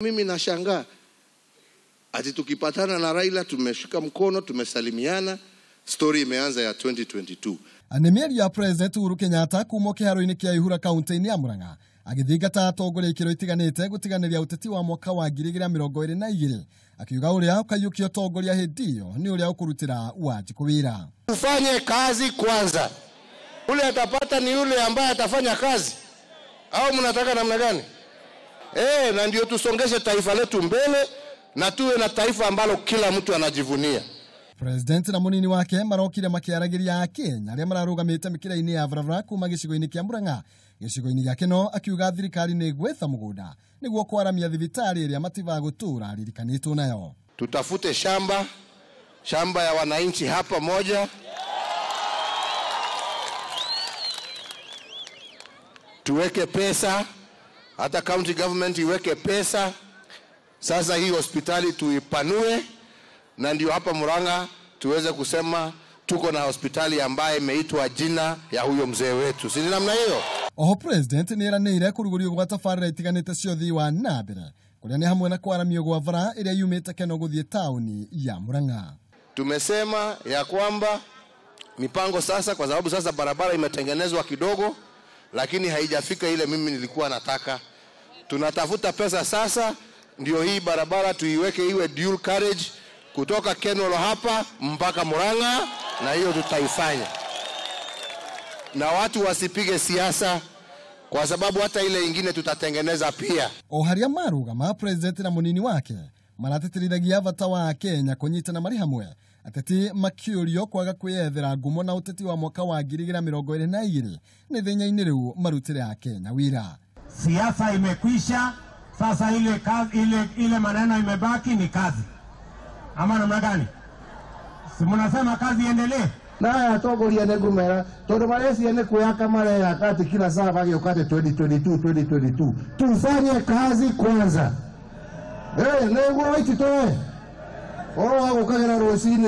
Mimi nashangaa ati tukipatana na Raila tumeshika mkono, tumesalimiana, story imeanza ya 2022. Anemeri ya President Uhuru Kenyatta kuma kiharo-ini kia Ihura kaunti-ini ya Murang'a agithingata atongoria ikiro itiganite gutiganiria uteti wa mwaka wa 2022 akiuga uria ukayukia atongoria hindi iyo ni uria ukurutira Wanjiku wira. Ufanye kazi kwanza. Ule atapata ni ule ambaye atafanya kazi. Au mnataka namna gani? Na ndio tusongeshe taifa letu mbele na tuwe na taifa ambalo kila mtu anajivunia. President na munini wake marokire makiaragiria Kenya aria mararugamite mikira-ini ya Varavara kuma gicigo-ini kia Murang'a. Gicigo-ini giake no akiuga thirikari ni gwetha mugunda niguo kwaramia thibitari iria matiba gutura ririkanitwo nayo. Tutafute shamba ya wananchi hapa moja. Tuweke pesa, hata county government iweke pesa. Sasa hii hospitali tuipanue na ndio hapa Murang'a tuweze kusema tuko na hospitali ambaye imeitwa jina ya huyo mzee wetu. Si namna hiyo? Oho President ni eranire kurugurio gwa tafarira itiganite cio thii wa nambere kuria ni hamwe na kwaramio gwa bara iria yumite Keno guthie tauni ya Murang'a. Tumesema ya kwamba mipango sasa, kwa sababu sasa barabara imetengenezwa kidogo lakini haijafika ile mimi nilikuwa nataka. Tunatafuta pesa sasa ndio hii barabara tuiweke iwe dual carriage kutoka Kenolo hapa mpaka Murang'a, na hiyo tutaifanya. Na watu wasipige siasa kwa sababu hata ile ingine tutatengeneza pia. Oharia marugama President na munini wake marateterithagia bata wa Kenya kunyitana mari hamwe ateti makiurio kwaga kwiyethera ngumo na uteti wa mwaka wa 2022 ni thinya-ini riu marutire ya Kenya wira. Siasa imekwisha, sasa ile maneno imebaki ni kazi. Ama namna gani? Si mnasema kazi iendelee? Na atongoria negumera tondu maresi ene kuyaka mare yakati kila saa bagiukate 2022 tufanye kazi kwanza. Nego waiti toe agukagera rosini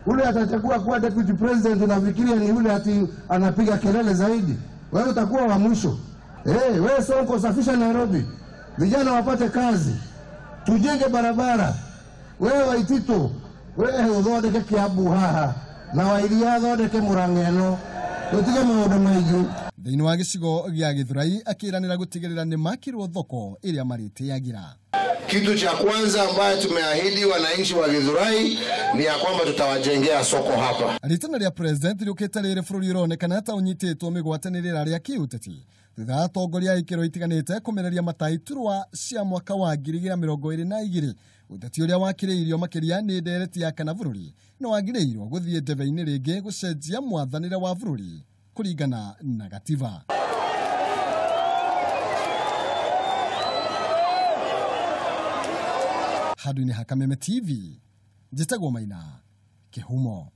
ule atachukua kuwa deputy president unafikiria ni ule ati anapiga kelele zaidi. Wewe utakuwa wa mwisho. Wewe Sonko safisha Nairobi, vijana wapate kazi, tujenge barabara. Wewe Waitito, wewe uthondeke Kiambu haha na Wairia thondeke Murang'a eno, tutige maundu maingi. Thiini wa gicigo gia Githurai akiranira gutigirira ni makirwo thoko iria maritiagira. Kitu cha kwanza ambaye tumeahidi wananchi wa Githurai ni ya kwamba tutawajengea soko hapa. Ritana ria President riukite riri bururi uronekana ta unyitetwo migwatanirira ria kiuteti thutha atongoria ikiro itiganite kumereria mataiturwa cia mwaka wa 2022 uteti uria wakiriirio makiria ni ndereti ya kana bururi no wagireirwo guthie ndebe-ini ringi gucenjia mwathanire wa bururi kuringana na gatiba. Haduni Hakameme TV, Njitagwo Maina, Kihumo.